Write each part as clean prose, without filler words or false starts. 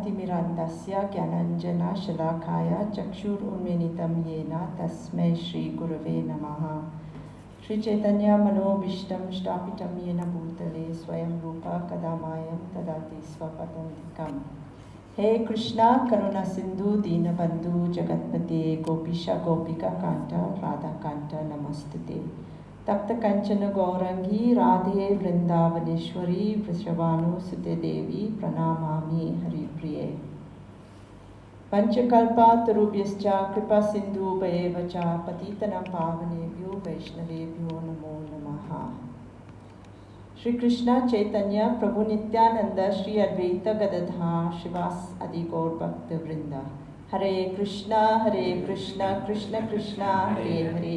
तिमिरान्धस्य ज्ञानाञ्जना शलाकाय चक्षुरुन्मीलितं येन तस्मै श्रीगुरवे नमः। श्रीचैतन्य मनोभीष्टं स्थापितं येन भूतले स्वयं रूप कदा मह्यं ददाति स्वपदान्तिकम्। हे कृष्णा करुणा सिन्धु दीनबन्धु जगत्पते गोपीश गोपिका कान्त राधाकान्त नमोस्तुते। तप्त कंचन गौरंगी राधे वृंदावनेश्वरी वृषभानुसुते देवी प्रणमामि हरिप्रिये। पंचकल्पातरुभ्यश्च कृपा सिन्धुभ्येव च पतितानां पावनेभ्यो वैष्णवेभ्यो नमो नमः। श्री कृष्ण चैतन्य प्रभु नित्यानंद श्री अद्वैत गदाधर श्रीवासादि गौर भक्त वृंद। हरे कृष्ण कृष्ण कृष्ण हरे हरे,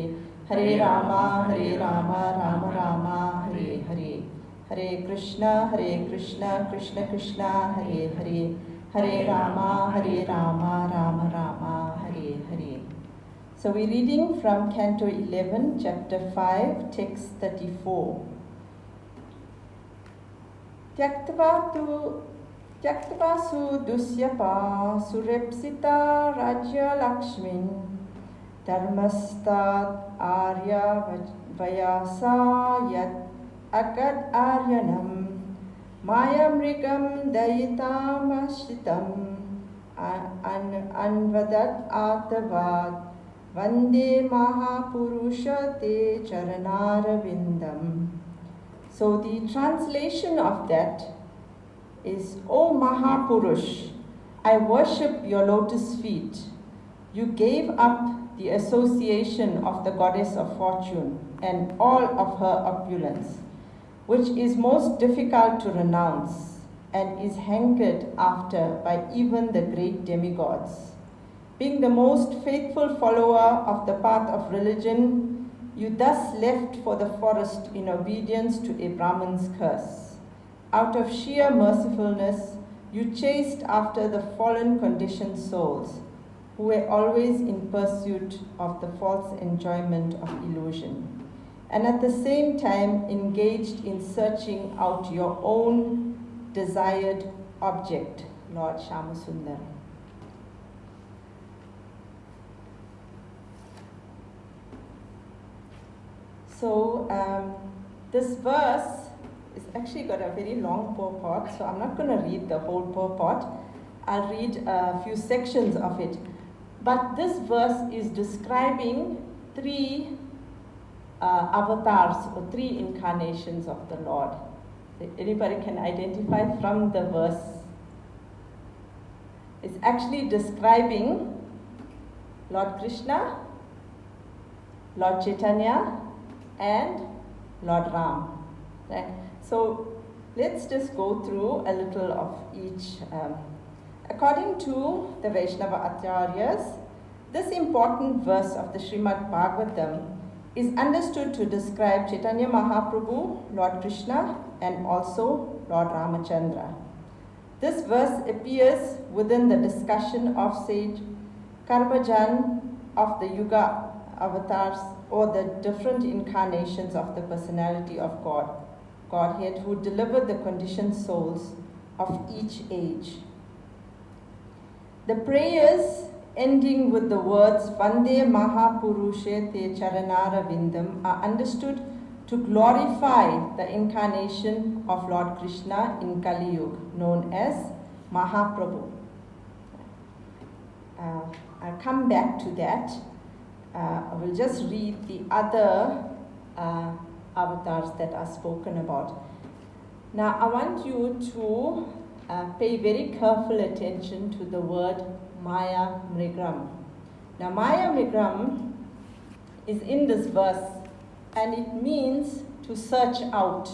हरे राम राम राम हरे हरे। हरे कृष्ण कृष्ण कृष्ण हरे हरे, हरे Ram Ram Ram Hare Hare. So we're reading from Canto 11, Chapter 5, Text 34. Tyaktva su dusyapa surepsita rajya lakshmin dharmastat arya vayasa yat agad aryanam mayamrigam dayitam ashritam anvadat atavad vande mahapurusha te charanarvindam. So the translation of that is, O Mahapurush, I worship your lotus feet. You gave up the association of the goddess of fortune and all of her opulence, which is most difficult to renounce and is hankered after by even the great demigods. Being the most faithful follower of the path of religion, you thus left for the forest in obedience to a Brahman's curse. Out of sheer mercifulness, you chased after the fallen conditioned souls, who were always in pursuit of the false enjoyment of illusion, and at the same time engaged in searching out your own desired object, Lord Shyamasundar. So this verse is actually got a very long purport, so I'm not going to read the whole purport. I'll read a few sections of it. But this verse is describing three avatars or three incarnations of the Lord. Anybody can identify from the verse. It's actually describing Lord Krishna, Lord Chaitanya, and Lord Ram. Right? So let's just go through a little of each. According to the Vaisnava Acharyas, this important verse of the Srimad Bhagavatam is understood to describe Chaitanya Mahaprabhu, Lord Krishna, and also Lord Ramachandra. This verse appears within the discussion of sage Karmajan of the Yuga avatars, or the different incarnations of the personality of Godhead, who delivered the conditioned souls of each age. The prayers ending with the words Vande Mahapurushe Te Charanara Vindam are understood to glorify the incarnation of Lord Krishna in Kali Yuga, known as Mahaprabhu. I'll come back to that. I will just read the other avatars that are spoken about. Now I want you to pay very careful attention to the word Maya Mrigram. Now Maya Mrigram is in this verse, and it means to search out.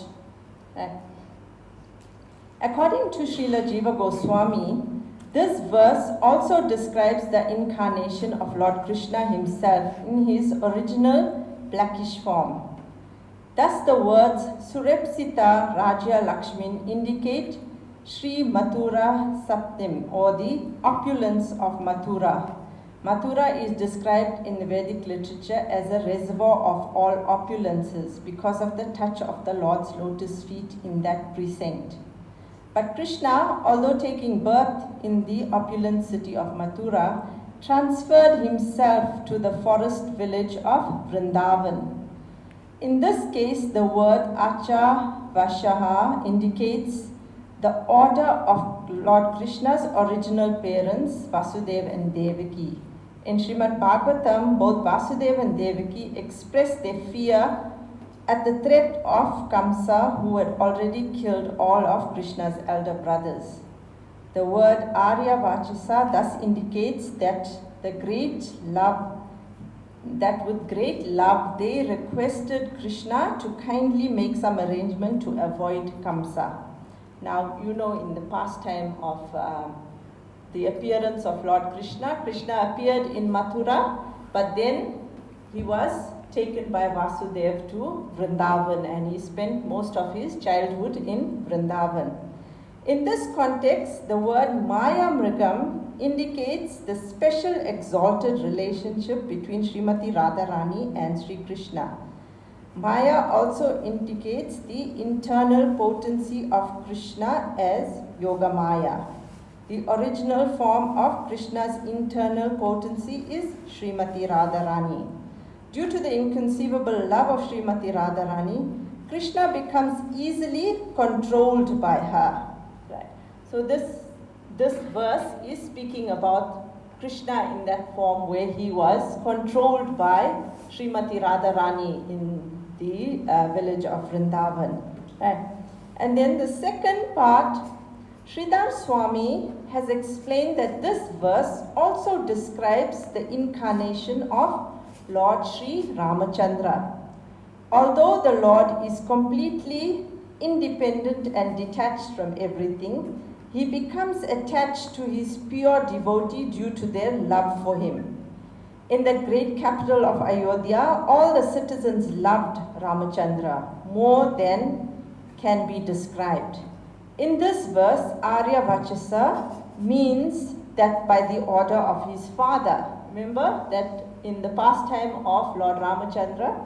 According to Srila Jiva Goswami, this verse also describes the incarnation of Lord Krishna himself in his original blackish form. Thus the words Surepsita Rajya Lakshmin indicate Sri Mathura Saptim, or the opulence of Mathura. Mathura is described in the Vedic literature as a reservoir of all opulences because of the touch of the Lord's lotus feet in that precinct. But Krishna, although taking birth in the opulent city of Mathura, transferred himself to the forest village of Vrindavan. In this case, the word Acha Vashaha indicates the order of Lord Krishna's original parents, Vasudeva and Devaki. In Srimad Bhagavatam, both Vasudeva and Devaki expressed their fear at the threat of Kamsa, who had already killed all of Krishna's elder brothers. The word Arya Vachasa thus indicates that with great love they requested Krishna to kindly make some arrangement to avoid Kamsa. Now, you know, in the pastime of the appearance of Lord Krishna, Krishna appeared in Mathura, but then he was taken by Vasudeva to Vrindavan, and he spent most of his childhood in Vrindavan. In this context, the word Maya Mrigam indicates the special exalted relationship between Srimati Radharani and Sri Krishna. Maya also indicates the internal potency of Krishna as Yoga Maya. The original form of Krishna's internal potency is Srimati Radharani. Due to the inconceivable love of Srimati Radharani, Krishna becomes easily controlled by her. Right. So this verse is speaking about Krishna in that form where he was controlled by Srimati Radharani in the village of Vrindavan. Right. And then the second part, Sridhar Swami has explained that this verse also describes the incarnation of Lord Sri Ramachandra. Although the Lord is completely independent and detached from everything, he becomes attached to his pure devotee due to their love for him. In the great capital of Ayodhya, all the citizens loved Ramachandra more than can be described. In this verse, Arya Vachasa means that by the order of his father. Remember that in the pastime of Lord Ramachandra,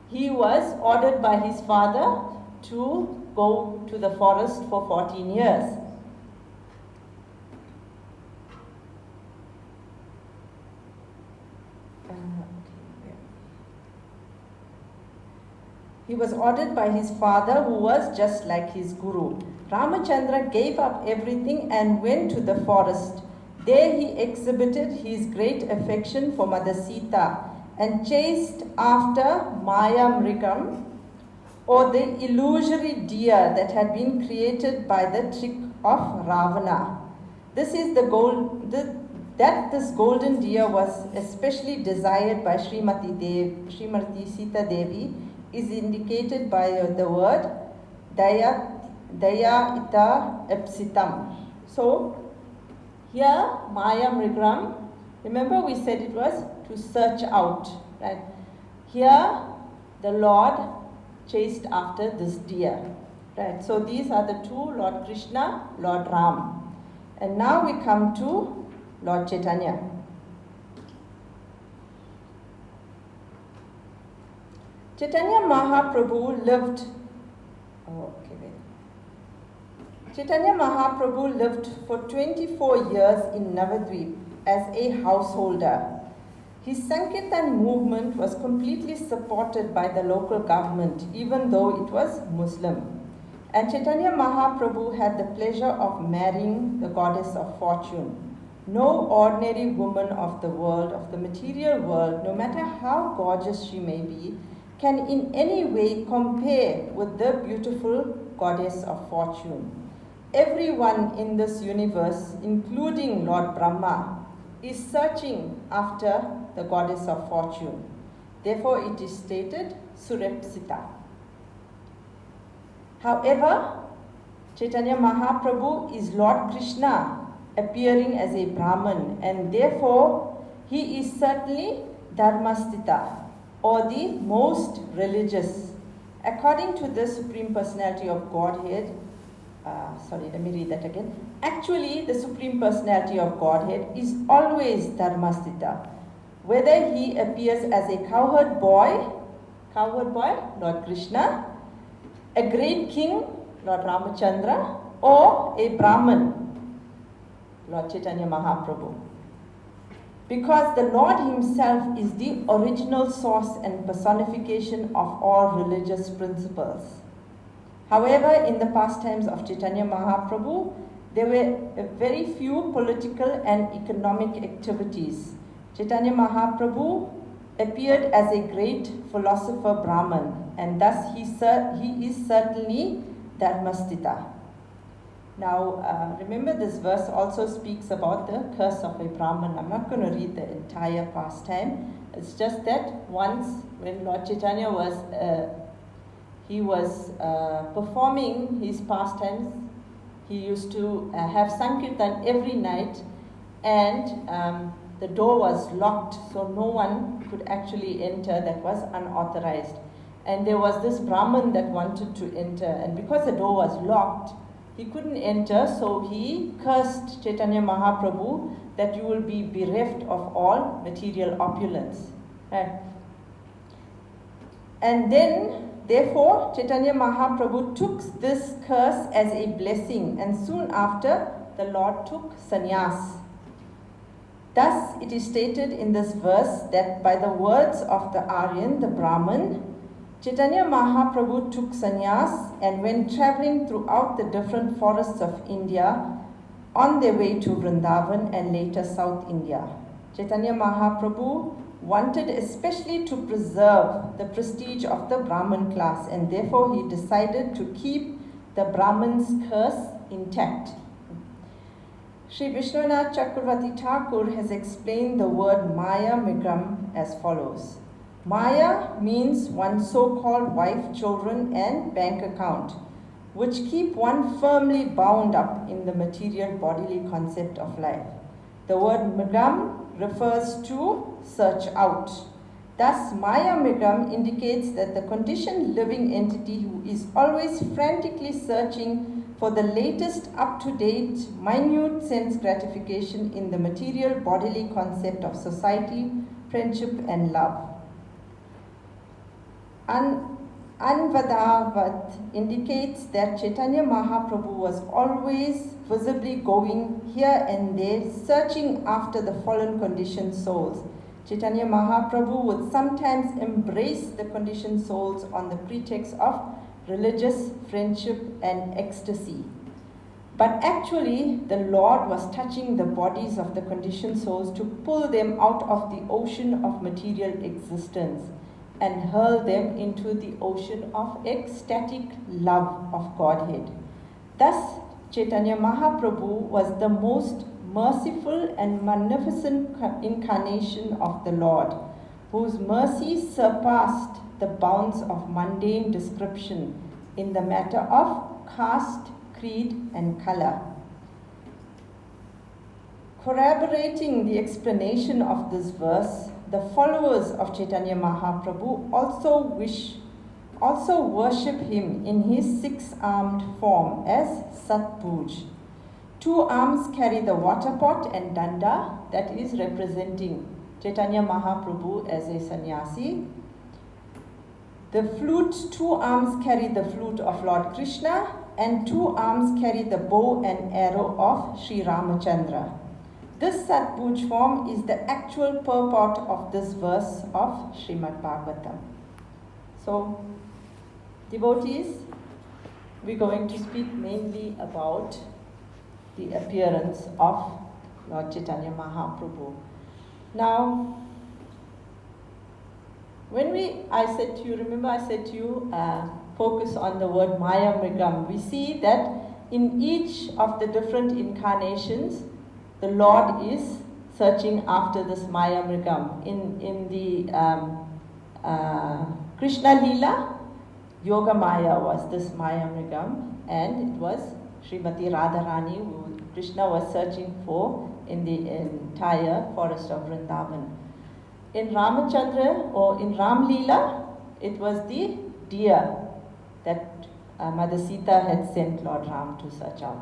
he was ordered by his father to go to the forest for 14 years. He was ordered by his father, who was just like his guru. Ramachandra gave up everything and went to the forest. There he exhibited his great affection for Mother Sita and chased after Maya Mrigam, or the illusory deer that had been created by the trick of Ravana. This golden deer was especially desired by Srimati Sita Devi is indicated by the word Daya Ita Epsitam. So here Maya Mrigram, remember we said it was to search out, right? Here the Lord chased after this deer, right? So these are the two, Lord Krishna, Lord Ram. And now we come to Lord Chaitanya. Chaitanya Mahaprabhu lived Chaitanya Mahaprabhu lived for 24 years in Navadvip as a householder. His Sankirtan movement was completely supported by the local government, even though it was Muslim. And Chaitanya Mahaprabhu had the pleasure of marrying the goddess of fortune. No ordinary woman of the world, of the material world, no matter how gorgeous she may be, can in any way compare with the beautiful goddess of fortune. Everyone in this universe, including Lord Brahma, is searching after the goddess of fortune. Therefore, it is stated Surepsita. However, Chaitanya Mahaprabhu is Lord Krishna appearing as a Brahman, and therefore he is certainly Dharmastita, or the most religious. According to the Supreme Personality of Godhead, let me read that again. Actually, the Supreme Personality of Godhead is always Dharmastita. Whether he appears as a cowherd boy, Lord Krishna, a great king, Lord Ramachandra, or a Brahman, Lord Chaitanya Mahaprabhu. Because the Lord himself is the original source and personification of all religious principles. However, in the pastimes of Chaitanya Mahaprabhu, there were very few political and economic activities. Chaitanya Mahaprabhu appeared as a great philosopher Brahman, and thus he is certainly Dharmastita. Now, remember, this verse also speaks about the curse of a Brahman. I'm not going to read the entire pastime. It's just that once, when Lord Chaitanya was performing his pastimes, he used to have Sankirtan every night, and the door was locked, so no one could actually enter that was unauthorized. And there was this Brahman that wanted to enter, and because the door was locked, he couldn't enter, so he cursed Chaitanya Mahaprabhu that you will be bereft of all material opulence. Right? And then, therefore, Chaitanya Mahaprabhu took this curse as a blessing, and soon after, the Lord took sannyas. Thus, it is stated in this verse that by the words of the Aryan, the Brahman, Chaitanya Mahaprabhu took sannyas, and when traveling throughout the different forests of India on their way to Vrindavan and later South India, Chaitanya Mahaprabhu wanted especially to preserve the prestige of the Brahman class, and therefore he decided to keep the Brahman's curse intact. Sri Vishwanath Chakravarti Thakur has explained the word Maya Migam as follows. Maya means one's so-called wife, children, and bank account, which keep one firmly bound up in the material bodily concept of life. The word Migam refers to search out. Thus, Maya Migam indicates that the conditioned living entity who is always frantically searching for the latest up-to-date, minute sense gratification in the material bodily concept of society, friendship, and love. Anvadavat indicates that Chaitanya Mahaprabhu was always visibly going here and there, searching after the fallen conditioned souls. Chaitanya Mahaprabhu would sometimes embrace the conditioned souls on the pretext of religious friendship and ecstasy. But actually, the Lord was touching the bodies of the conditioned souls to pull them out of the ocean of material existence and hurl them into the ocean of ecstatic love of Godhead. Thus, Chaitanya Mahaprabhu was the most merciful and magnificent incarnation of the Lord, whose mercy surpassed the bounds of mundane description in the matter of caste, creed, and color. Corroborating the explanation of this verse, the followers of Chaitanya Mahaprabhu also worship him in his six-armed form as Satpuj. Two arms carry the water pot and danda, that is representing Chaitanya Mahaprabhu as a sannyasi. The flute, two arms carry the flute of Lord Krishna, and two arms carry the bow and arrow of Sri Ramachandra. This Satpuj form is the actual purport of this verse of Srimad Bhagavatam. So, devotees, we're going to speak mainly about the appearance of Lord Chaitanya Mahaprabhu. Now, I said to you, focus on the word Maya Mrigam. We see that in each of the different incarnations, the Lord is searching after this Maya Mrigam. In the Krishna Leela, Yoga Maya was this Maya Mrigam, and it was Srimati Radharani who Krishna was searching for in the entire forest of Vrindavan. In Ramachandra or in Ram Leela, it was the deer that Mother Sita had sent Lord Ram to search out.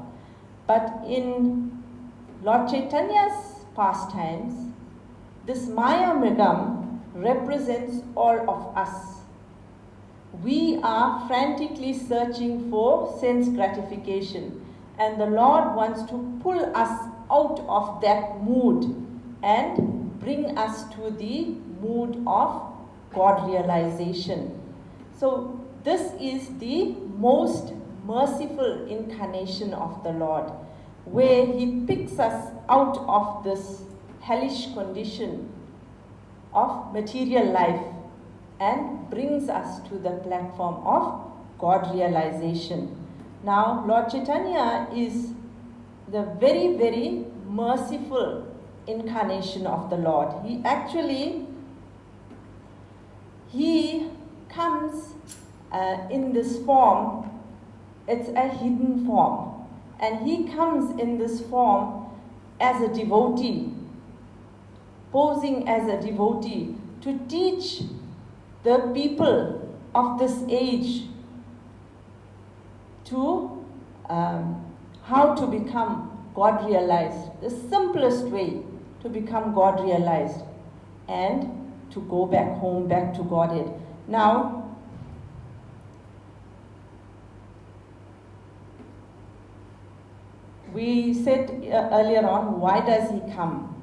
But in Lord Chaitanya's pastimes, this Maya Mrigam represents all of us. We are frantically searching for sense gratification, And the Lord wants to pull us out of that mood and bring us to the mood of God realization. So this is the most merciful incarnation of the Lord, where He picks us out of this hellish condition of material life and brings us to the platform of God realization. Now, Lord Chaitanya is the very, very merciful incarnation of the Lord. He comes in this form. It's a hidden form. And He comes in this form as a devotee, posing as a devotee to teach the people of this age to how to become God realized, the simplest way to become God realized and to go back home, back to Godhead. Now, we said earlier on, why does He come?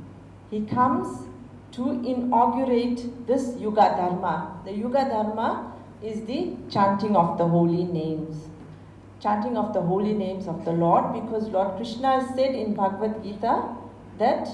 He comes to inaugurate this Yuga Dharma. The Yuga Dharma is the chanting of the holy names. Chanting of the holy names of the Lord, because Lord Krishna has said in Bhagavad Gita that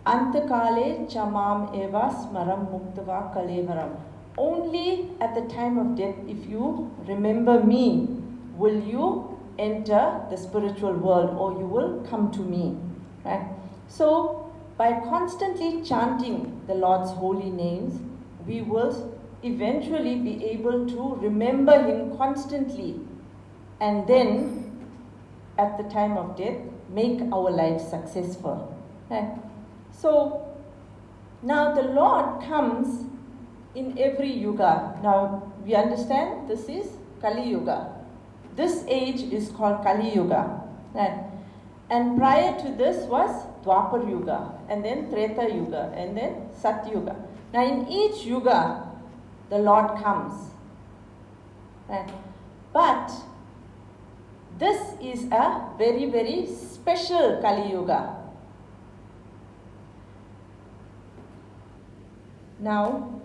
Antakale chamam eva smaram muktava kalevaram. Only at the time of death, if you remember me, will you enter the spiritual world, or you will come to me. Right? So, by constantly chanting the Lord's holy names, we will eventually be able to remember Him constantly, and then at the time of death make our lives successful. Right? So now the Lord comes in every yuga. Now we understand this is Kali Yuga. This age is called Kali Yuga. Right? And prior to this was Dwapar Yuga, and then Treta Yuga, and then Sat Yuga. Now in each yuga the Lord comes. Right? But this is a very, very special Kali Yuga. Now,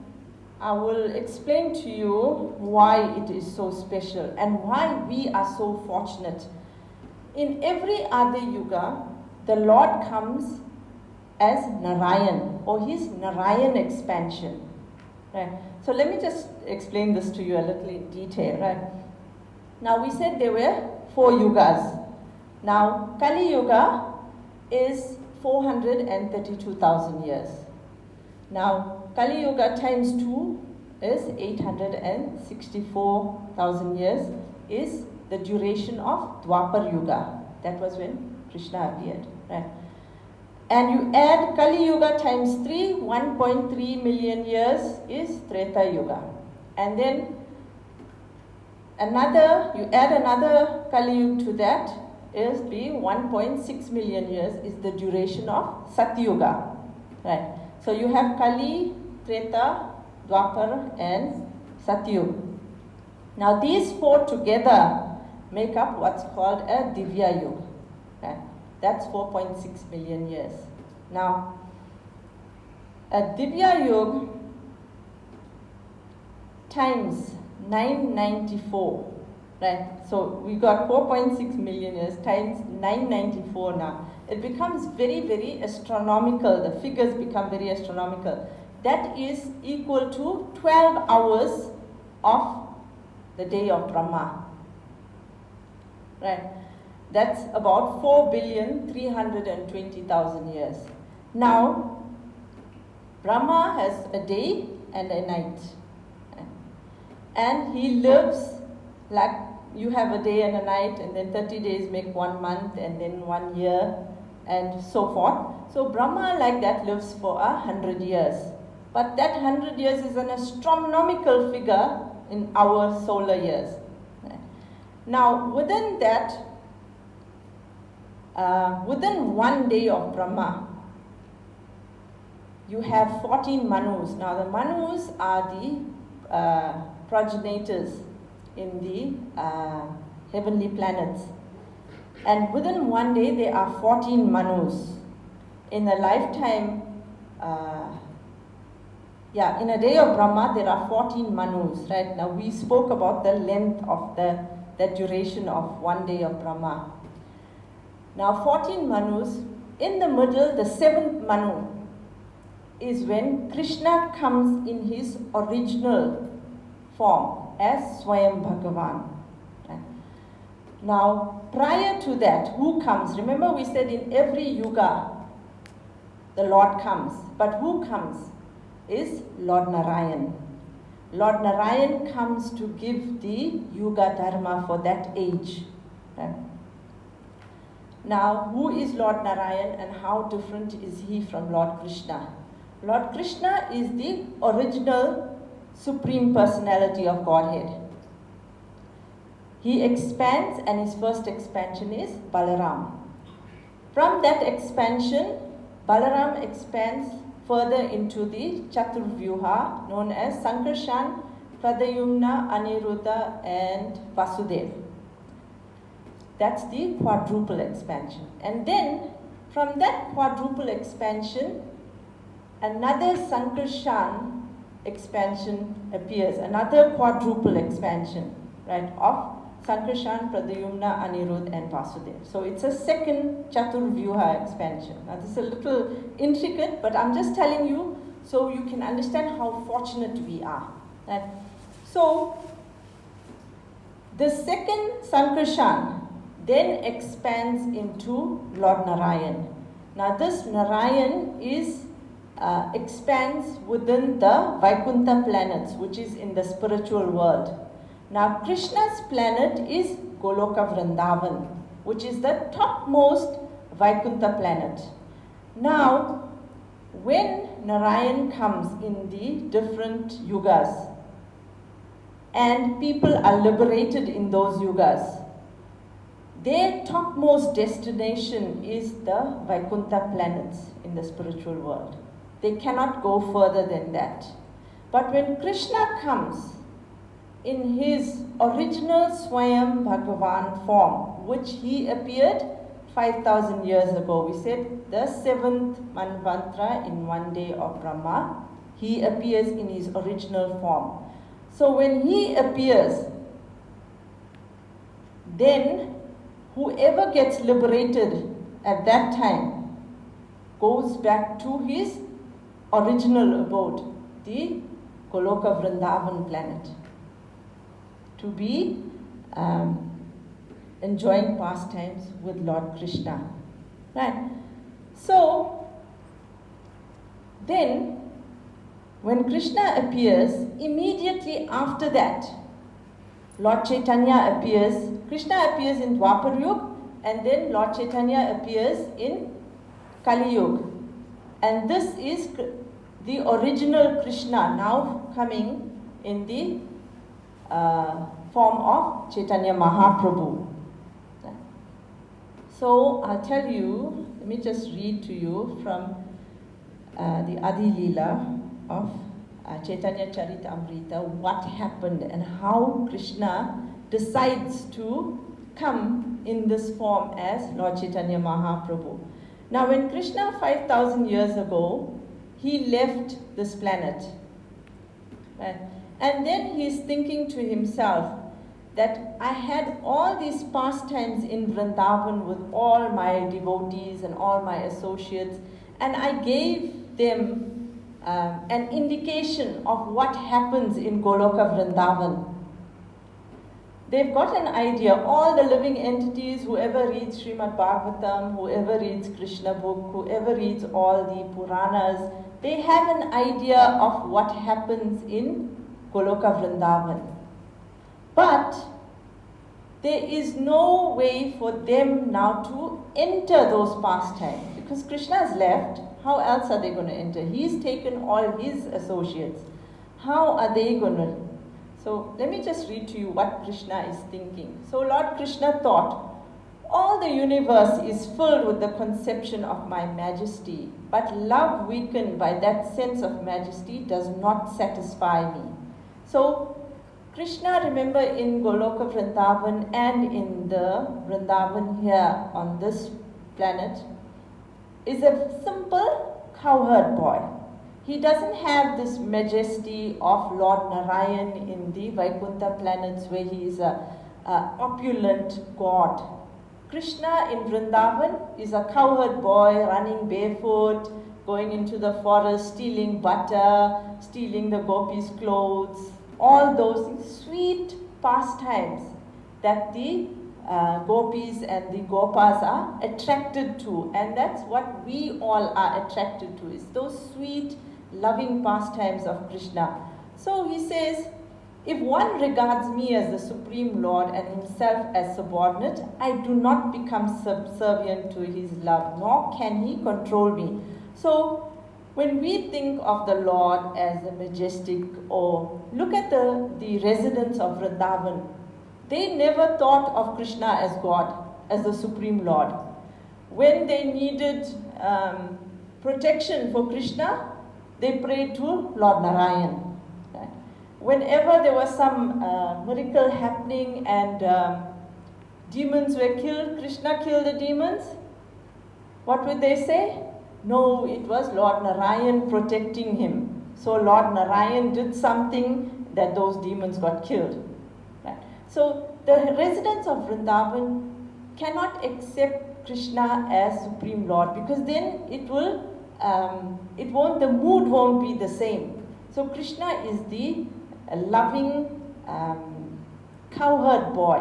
I will explain to you why it is so special and why we are so fortunate. In every other yuga, the Lord comes as Narayan, or His Narayan expansion. Right? So let me just explain this to you a little in detail. Right? Now we said there were 4 yugas. Now Kali Yuga is 432,000 years. Now Kali Yuga times 2 is 864,000 years, is the duration of Dwapar Yuga. That was when Krishna appeared. Right? And you add Kali Yuga times 3, 1.3 million years is Treta Yuga. And then you add another Kali Yuga to that, is be 1.6 million years is the duration of Satyuga. Right? So you have Kali, Treta, Dwapar and Satyuga. Now these 4 together make up what's called a Divya Yuga. Right? That's 4.6 million years. Now, a Divya Yuga times 994, right? So we got 4.6 million years times 994 now. It becomes very, very astronomical. The figures become very astronomical. That is equal to 12 hours of the day of Brahma. Right? That's about 4,320,000 years. Now, Brahma has a day and a night. And he lives like you have a day and a night, and then 30 days make 1 month, and then 1 year, and so forth. So Brahma like that lives for 100 years. But that 100 years is an astronomical figure in our solar years. Now, within that, within 1 day of Brahma, you have 14 Manus. Now, the Manus are the progenitors in the heavenly planets. And within one day, there are 14 Manus. In a lifetime, in a day of Brahma, there are 14 Manus, right? Now, we spoke about the length of the duration of one day of Brahma. Now, 14 Manus, in the middle, the 7th Manu is when Krishna comes in his original form as Swayam Bhagavan. Right? Now, prior to that, who comes? Remember, we said in every yuga, the Lord comes. But who comes? Is Lord Narayan. Lord Narayan comes to give the Yuga Dharma for that age. Right? Now, who is Lord Narayan and how different is he from Lord Krishna? Lord Krishna is the original Supreme Personality of Godhead. He expands, and his first expansion is Balaram. From that expansion, Balaram expands further into the Chaturvyuha known as Sankarshan, Pradyumna, Aniruddha and Vasudeva. That's the quadruple expansion. And then from that quadruple expansion, another Sankarshan expansion appears, another quadruple expansion, right, of Sankarshan, Pradyumna, Aniruddha and Vasudeva. So it's a second Chaturvyuha expansion. Now this is a little intricate, but I'm just telling you so you can understand how fortunate we are. Right? So the second Sankarshan then expands into Lord Narayan. Now this Narayan expands within the Vaikuntha planets, which is in the spiritual world. Now Krishna's planet is Goloka Vrindavan, which is the topmost Vaikuntha planet. Now, when Narayan comes in the different yugas, and people are liberated in those yugas, their topmost destination is the Vaikuntha planets in the spiritual world. They cannot go further than that. But when Krishna comes in his original Swayam Bhagavan form, which he appeared 5,000 years ago, we said the 7th Manvantara in one day of Brahma, he appears in his original form. So when he appears, then whoever gets liberated at that time goes back to his original abode, the Goloka Vrindavan planet, to be enjoying pastimes with Lord Krishna. Right? So, then, when Krishna appears, immediately after that, Lord Chaitanya appears. Krishna appears in Dwapar Yuga, and then Lord Chaitanya appears in Kali Yuga. And this is the original Krishna now coming in the form of Chaitanya Mahaprabhu. So I'll tell you, let me just read to you from the Adi Leela of Chaitanya Charitamrita, what happened and how Krishna decides to come in this form as Lord Chaitanya Mahaprabhu. Now when Krishna 5,000 years ago, he left this planet, right? And then he's thinking to himself that I had all these pastimes in Vrindavan with all my devotees and all my associates, and I gave them an indication of what happens in Goloka Vrindavan. They've got an idea, all the living entities, whoever reads Srimad Bhagavatam, whoever reads Krishna book, whoever reads all the Puranas, they have an idea of what happens in Goloka Vrindavan. But there is no way for them now to enter those pastimes because Krishna has left. How else are they going to enter? He's taken all his associates. How are they going to? So let me just read to you what Krishna is thinking. So Lord Krishna thought, all the universe is filled with the conception of my majesty, but love weakened by that sense of majesty does not satisfy me. So Krishna, remember, in Goloka Vrindavan and in the Vrindavan here on this planet, is a simple cowherd boy. He doesn't have this majesty of Lord Narayan in the Vaikuntha planets where he is a opulent god. Krishna in Vrindavan is a cowherd boy running barefoot, going into the forest, stealing butter, stealing the gopis' clothes, all those things, sweet pastimes that the gopis and the gopas are attracted to. And that's what we all are attracted to, is those sweet, loving pastimes of Krishna. So he says, if one regards me as the Supreme Lord and himself as subordinate, I do not become subservient to his love, nor can he control me. So when we think of the Lord as a majestic, or look at the residents of Vrindavan, they never thought of Krishna as God, as the Supreme Lord. When they needed protection for Krishna, they prayed to Lord Narayan. Right? Whenever there was some miracle happening and demons were killed, Krishna killed the demons, what would they say? No, it was Lord Narayan protecting him. So Lord Narayan did something that those demons got killed. Right? So the residents of Vrindavan cannot accept Krishna as Supreme Lord, because then the mood won't be the same. So Krishna is the loving cowherd boy,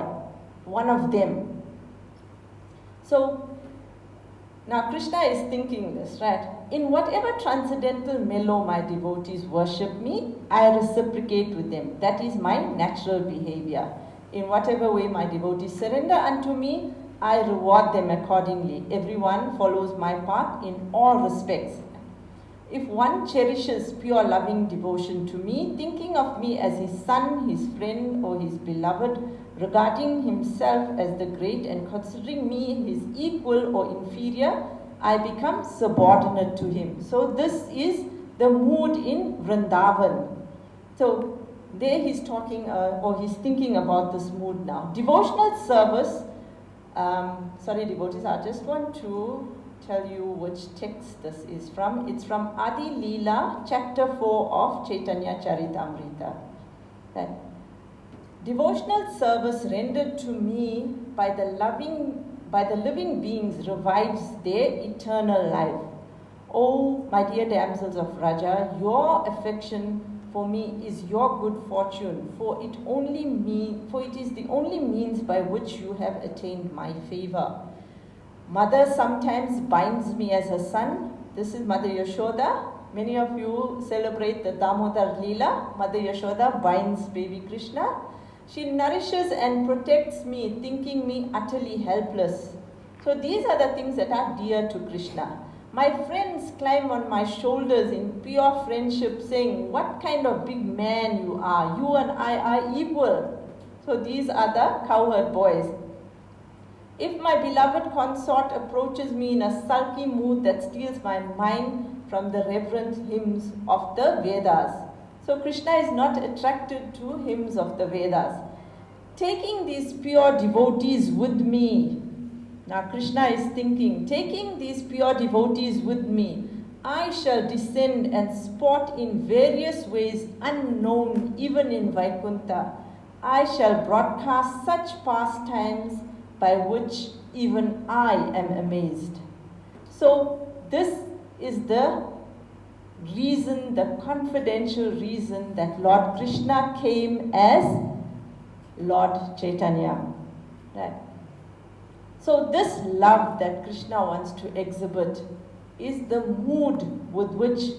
one of them. So now Krishna is thinking this, right? In whatever transcendental mellow my devotees worship me, I reciprocate with them. That is my natural behavior. In whatever way my devotees surrender unto me, I reward them accordingly. Everyone follows my path in all respects. If one cherishes pure loving devotion to me, thinking of me as his son, his friend, or his beloved, regarding himself as the great and considering me his equal or inferior, I become subordinate to him. So this is the mood in Vrindavan. So there he's talking, or he's thinking about this mood now. Devotional service, sorry devotees, I just want to tell you which text this is from. It's from Adi Leela, chapter 4 of Chaitanya Charitamrita. That devotional service rendered to me by the living beings revives their eternal life. Oh, my dear damsels of Raja, your affection for me is your good fortune, for it is the only means by which you have attained my favor. Mother sometimes binds me as her son. This is Mother Yashoda. Many of you celebrate the Damodar Leela. Mother Yashoda binds baby Krishna. She nourishes and protects me, thinking me utterly helpless. So these are the things that are dear to Krishna. My friends climb on my shoulders in pure friendship, saying, what kind of big man you are. You and I are equal. So these are the cowherd boys. If my beloved consort approaches me in a sulky mood that steals my mind from the reverent hymns of the Vedas. So Krishna is not attracted to hymns of the Vedas. Taking these pure devotees with me, now Krishna is thinking, taking these pure devotees with me, I shall descend and sport in various ways unknown even in Vaikuntha. I shall broadcast such pastimes by which even I am amazed. So this is the reason, the confidential reason that Lord Krishna came as Lord Chaitanya. Right? So this love that Krishna wants to exhibit is the mood with which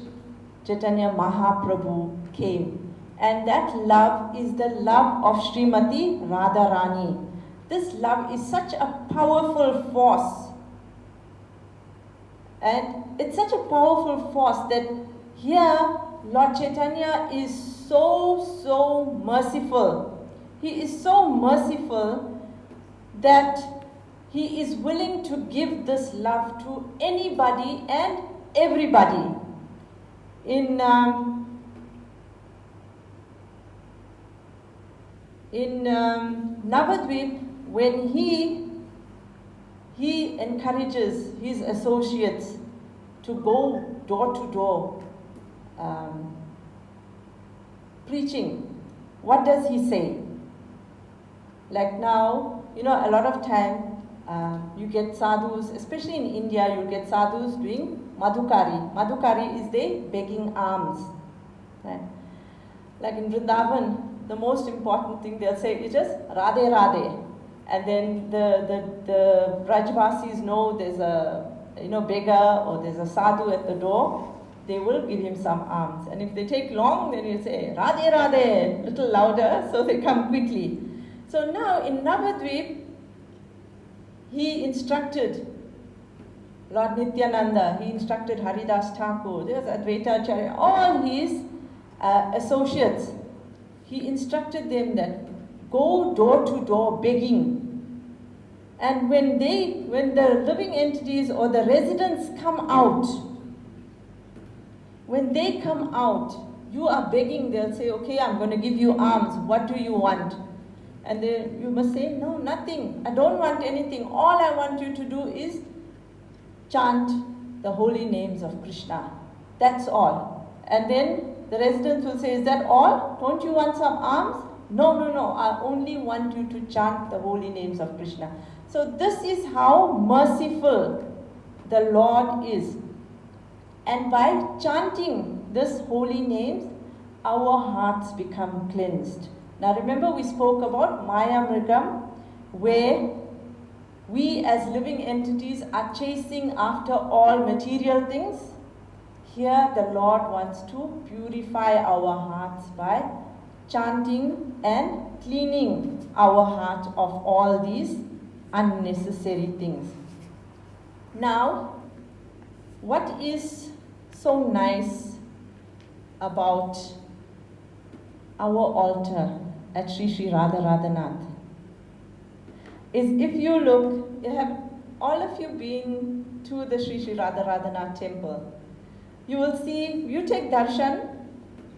Chaitanya Mahaprabhu came. And that love is the love of Srimati Radharani. This love is such a powerful force. And it's such a powerful force that here Lord Chaitanya is so merciful. He is so merciful that he is willing to give this love to anybody and everybody. In in Navadvip, when he encourages his associates to go door to door preaching, what does he say? Like now, a lot of time you get sadhus, especially in India, you get sadhus doing madhukari. Madhukari is they begging alms. Right? Like in Vrindavan, the most important thing they'll say is just Radhe Radhe. And then the Brajvasis know there's a beggar or there's a sadhu at the door, they will give him some alms. And if they take long, then you say Radhe Radhe, little louder, so they come quickly. So now in Navadvip, he instructed Lord Nityananda, he instructed Haridas Thakur, there's Advaita Acharya, all his associates. He instructed them that go door to door begging. And when the living entities or the residents come out, when they come out, you are begging, they'll say, okay, I'm going to give you alms, what do you want? And you must say, no, nothing, I don't want anything, all I want you to do is chant the holy names of Krishna, that's all. And then the residents will say, is that all? Don't you want some alms? No, I only want you to chant the holy names of Krishna. So this is how merciful the Lord is. And by chanting these holy names, our hearts become cleansed. Now remember, we spoke about Maya Mrigam, where we as living entities are chasing after all material things. Here the Lord wants to purify our hearts by chanting and cleaning our heart of all these unnecessary things. Now, what is so nice about our altar at Sri Sri Radha Radhanath is, if you look, all of you been to the Sri Sri Radha Radhanath temple, you will see, you take darshan,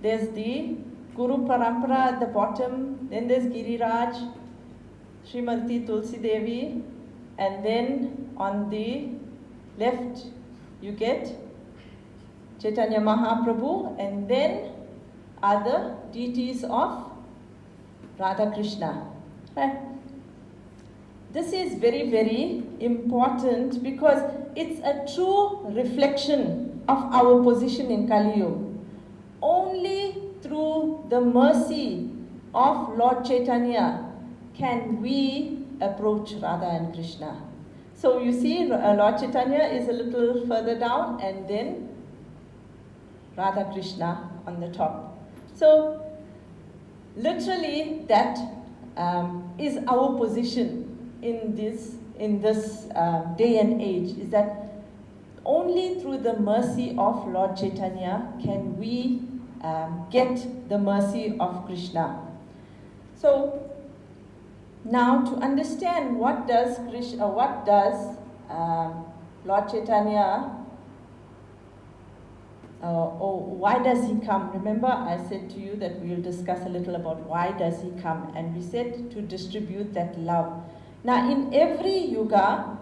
there's the Guru Parampara at the bottom, then there's Giriraj, Srimati Tulsi Devi, and then on the left you get Chaitanya Mahaprabhu, and then are the deities of Radha Krishna. Right? This is very, very important because it's a true reflection of our position in Kali Yuga. Only through the mercy of Lord Chaitanya can we approach Radha and Krishna. So you see, Lord Chaitanya is a little further down, and then Radha Krishna on the top. So literally that is our position in this day and age, is that only through the mercy of Lord Chaitanya can we get the mercy of Krishna. So now, to understand what does Lord Chaitanya, or why does he come? Remember, I said to you that we will discuss a little about why does he come, and we said to distribute that love. Now, in every yuga,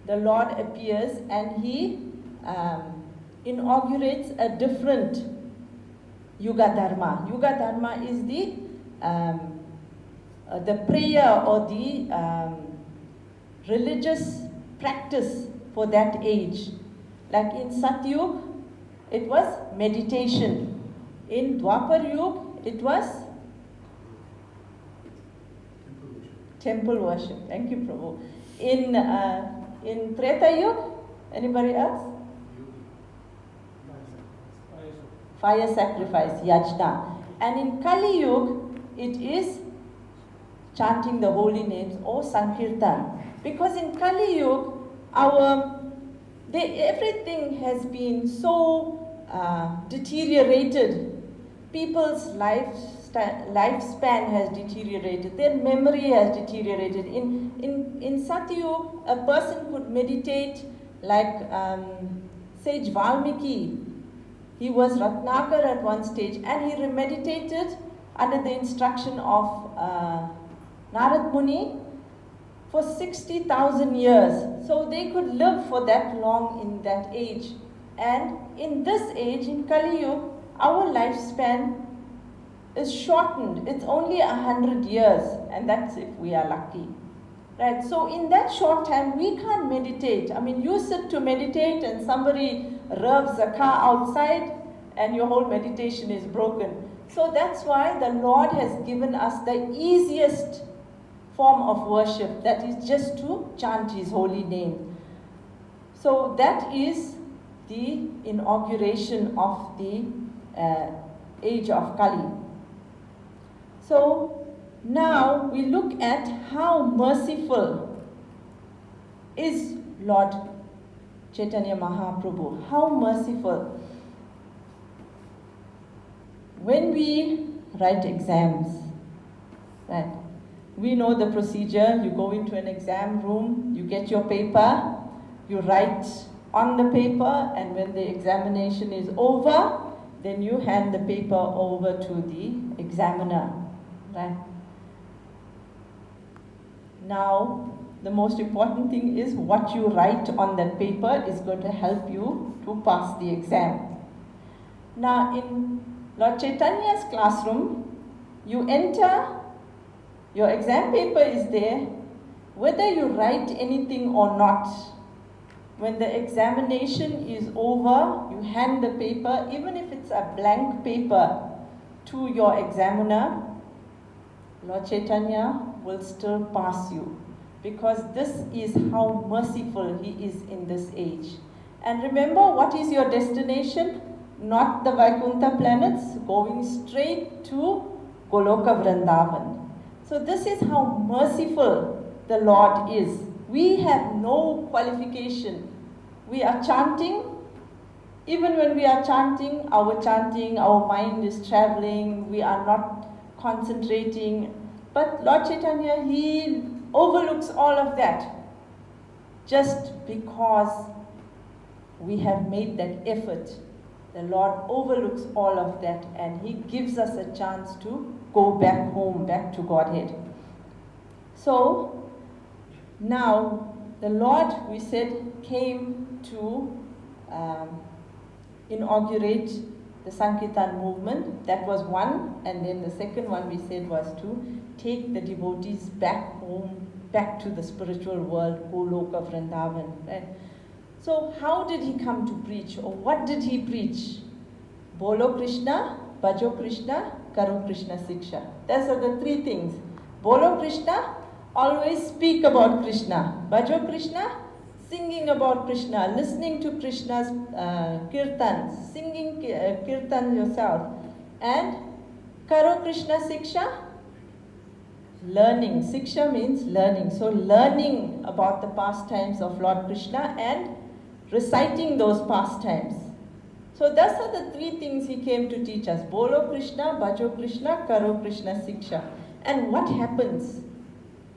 the Lord appears and he inaugurates a different yuga dharma. Yuga dharma is the prayer or the religious practice for that age. Like in Satyug, it was meditation. In Dwapar Yuga, it was temple worship. Thank you, Prabhu. In Treta Yuga, anybody else? Fire sacrifice, yajna. And in Kali Yuga, it is chanting the holy names or Sankirtan. Because in Kali Yuga, everything has been so deteriorated. People's lifespan has deteriorated. Their memory has deteriorated. In Satyug, a person could meditate like Sage Valmiki. He was Ratnakar at one stage, and he meditated under the instruction of Narad Muni for 60,000 years. So they could live for that long in that age. And in this age, in Kali Yuga, our lifespan is shortened. It's only 100 years, and that's if we are lucky. Right? So in that short time, we can't meditate. I mean, you sit to meditate and somebody revs a car outside and your whole meditation is broken. So that's why the Lord has given us the easiest form of worship, that is just to chant His holy name. So that is the inauguration of the age of Kali. So now we look at how merciful is Lord Chaitanya Mahaprabhu. How merciful. When we write exams, right, we know the procedure. You go into an exam room, you get your paper, you write on the paper, and when the examination is over, then you hand the paper over to the examiner. Right? Now, the most important thing is what you write on that paper is going to help you to pass the exam. Now, in Lord Chaitanya's classroom, you enter, your exam paper is there, whether you write anything or not. When the examination is over, you hand the paper, even if it's a blank paper, to your examiner. Lord Chaitanya will still pass you, because this is how merciful He is in this age. And remember, what is your destination? Not the Vaikuntha planets, going straight to Goloka Vrindavan. So this is how merciful the Lord is. We have no qualification. We are chanting. Even when we are chanting, our mind is traveling, we are not concentrating. But Lord Chaitanya, He overlooks all of that just because we have made that effort. The Lord overlooks all of that, and He gives us a chance to go back home, back to Godhead. So now the Lord, we said, came to inaugurate the Sankirtan movement. That was one, and then the second one we said was to take the devotees back home, back to the spiritual world, Goloka Vrindavan. Right? So how did He come to preach, or what did He preach? Bolo Krishna, Bhajo Krishna, Karo Krishna Siksha. Those are the three things. Bolo Krishna, always speak about Krishna. Bhajo Krishna, singing about Krishna, listening to Krishna's kirtan, singing kirtan yourself. And Karo Krishna Siksha, learning. Siksha means learning. So learning about the pastimes of Lord Krishna and reciting those pastimes. So those are the three things He came to teach us. Bolo Krishna, Bhajo Krishna, Karo Krishna Siksha. And what happens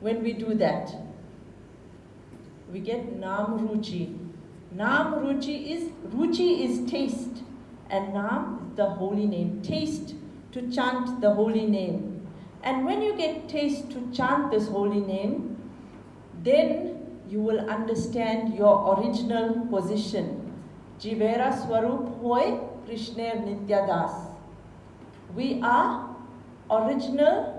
when we do that? We get Nam Ruchi. Nam Ruchi is taste, and Nam is the holy name. Taste, to chant the holy name. And when you get taste to chant this holy name, then you will understand your original position. Jivera Swarup Hoy Krishner Nitya Das. We are original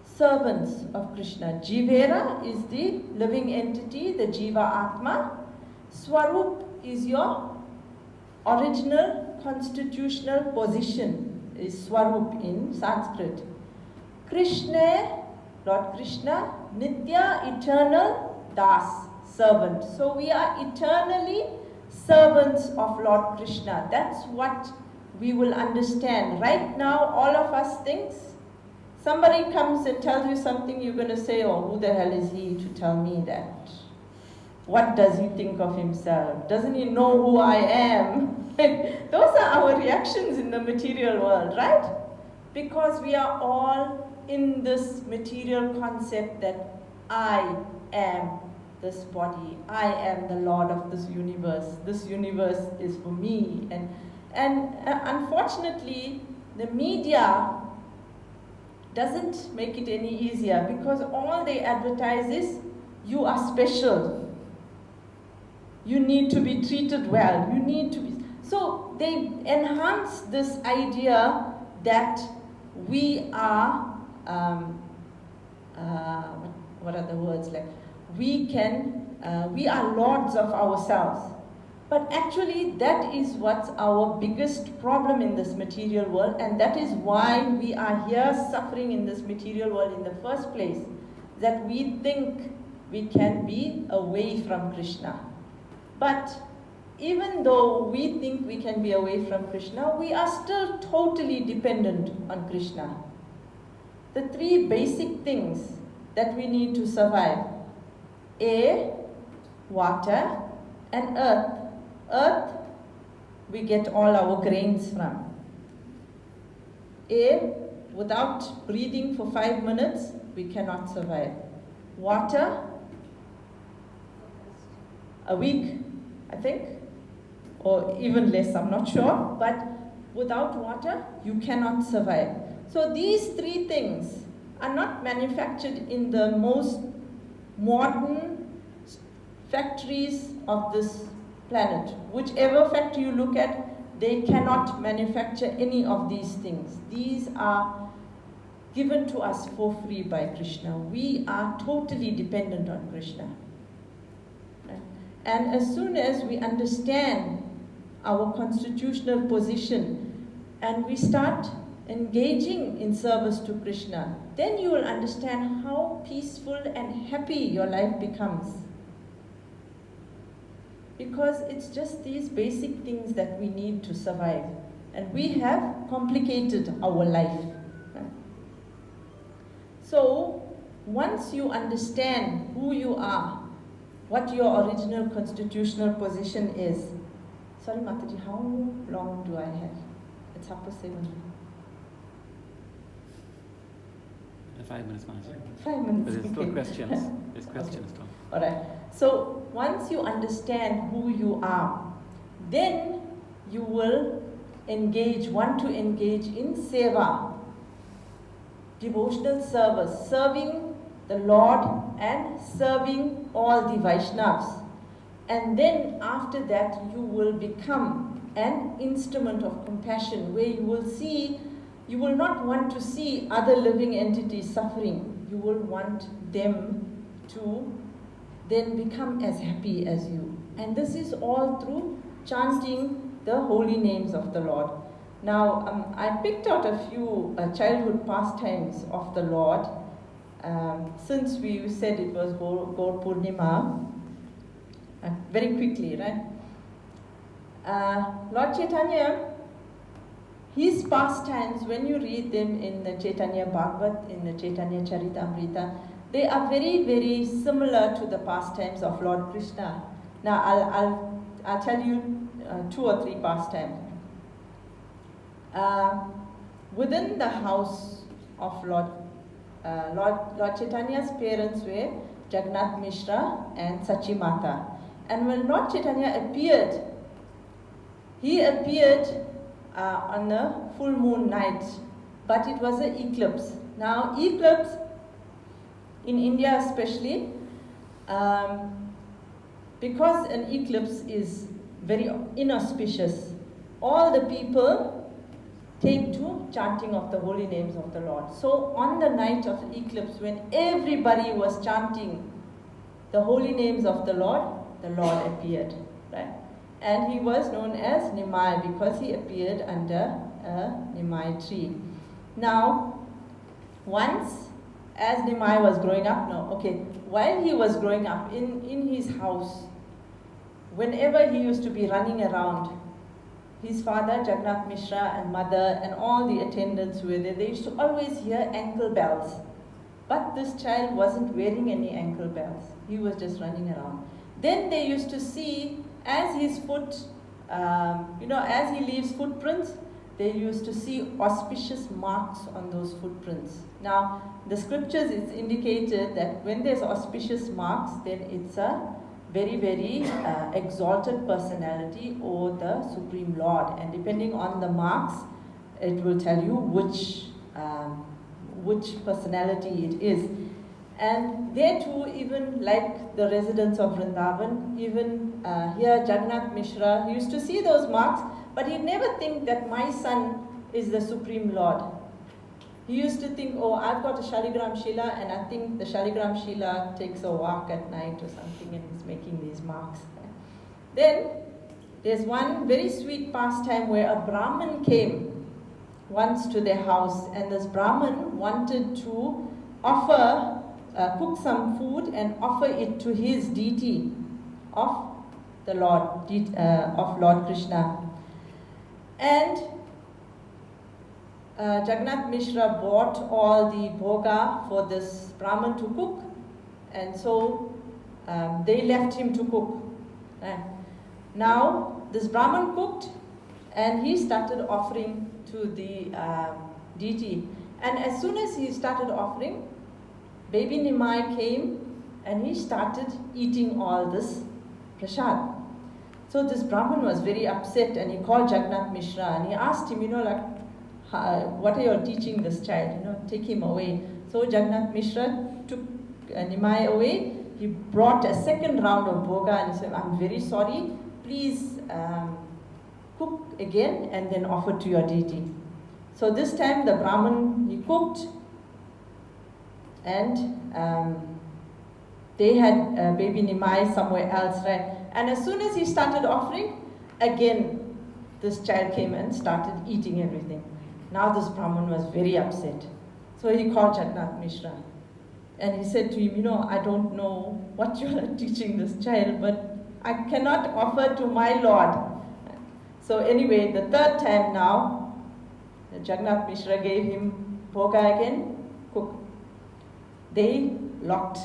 servants of Krishna. Jivera is the living entity, the Jiva Atma. Swarup is your original constitutional position, is Swarup in Sanskrit. Krishna, Lord Krishna, Nitya, eternal, Das, servant. So we are eternally servants of Lord Krishna. That's what we will understand. Right now, all of us thinks, somebody comes and tells you something, you're going to say, oh, who the hell is he to tell me that? What does he think of himself? Doesn't he know who I am? Those are our reactions in the material world, right? Because we are all in this material concept that I am this body. I am the Lord of this universe. This universe is for me. And unfortunately, the media doesn't make it any easier, because all they advertise is, you are special. You need to be treated well. You need to be... So they enhance this idea that we are, what are the words like? We are lords of ourselves. But actually, that is what's our biggest problem in this material world, and that is why we are here suffering in this material world in the first place, that we think we can be away from Krishna. But even though we think we can be away from Krishna, we are still totally dependent on Krishna. The three basic things that we need to survive: air, water, and earth. Earth, we get all our grains from. Air, without breathing for 5 minutes, we cannot survive. Water, a week, I think, or even less, I'm not sure, but without water, you cannot survive. So these three things are not manufactured in the most modern factories of this planet. Whichever factory you look at, they cannot manufacture any of these things. These are given to us for free by Krishna. We are totally dependent on Krishna. And as soon as we understand our constitutional position and we start engaging in service to Krishna, then you will understand how peaceful and happy your life becomes. Because it's just these basic things that we need to survive. And we have complicated our life. So, once you understand who you are, what your original constitutional position is. Sorry, Mataji, how long do I have? It's 7:30. 5 minutes, Mataji. 5 minutes. But there's still okay. questions. There's questions still. All right. So once you understand who you are, then you will want to engage in seva, devotional service, serving the Lord and serving all the Vaishnavas. And then after that, you will become an instrument of compassion, where you will not want to see other living entities suffering. You will want them to then become as happy as you. And this is all through chanting the holy names of the Lord. Now, I picked out a few childhood pastimes of the Lord. Since we said it was Gaura Purnima, very quickly, right? Lord Chaitanya, his pastimes, when you read them in the Chaitanya Bhagavat, in the Chaitanya Charitamrita, they are very, very similar to the pastimes of Lord Krishna. Now, I'll tell you 2 or 3 pastimes. Within the house of Lord Chaitanya's parents were Jagannath Mishra and Sachi Mata. And when Lord Chaitanya appeared, he appeared on a full moon night, but it was an eclipse. Now, eclipse, in India especially, because an eclipse is very inauspicious, all the people take to chanting of the holy names of the Lord. So on the night of the eclipse, when everybody was chanting the holy names of the Lord appeared, right? And he was known as Nimai because he appeared under a Nimai tree. Now, once, as Nimai was growing up, while he was growing up in his house, whenever he used to be running around, his father, Jagannath Mishra, and mother, and all the attendants who were there, they used to always hear ankle bells. But this child wasn't wearing any ankle bells. He was just running around. Then they used to see, as his foot, as he leaves footprints, they used to see auspicious marks on those footprints. Now, the scriptures, it's indicated that when there's auspicious marks, then it's a very, very exalted personality or the Supreme Lord. And depending on the marks, it will tell you which personality it is. And there too, even like the residents of Vrindavan, even here Jagannath Mishra, he used to see those marks, but he'd never think that my son is the Supreme Lord. He used to think, oh, I've got a Shaligram Shila, and I think the Shaligram Shila takes a walk at night or something and is making these marks. Then there's one very sweet pastime where a Brahmin came once to their house, and this Brahmin wanted to offer, cook some food and offer it to his deity of the Lord, of Lord Krishna. And Jagannath Mishra bought all the bhoga for this Brahmin to cook, and so they left him to cook. Now this Brahmin cooked, and he started offering to the deity. And as soon as he started offering, baby Nimai came and he started eating all this prasad. So this Brahmin was very upset, and he called Jagannath Mishra and he asked him, what are you teaching this child? Take him away. So Jagannath Mishra took Nimai away. He brought a second round of bhoga and he said, I'm very sorry, please cook again and then offer to your deity. So this time the Brahmin, he cooked, and they had baby Nimai somewhere else, right? And as soon as he started offering, again this child came and started eating everything. Now this Brahmin was very upset. So he called Jagannath Mishra and he said to him, I don't know what you are teaching this child, but I cannot offer to my Lord. So anyway, the third time now, Jagannath Mishra gave him bhoga again, cook. They locked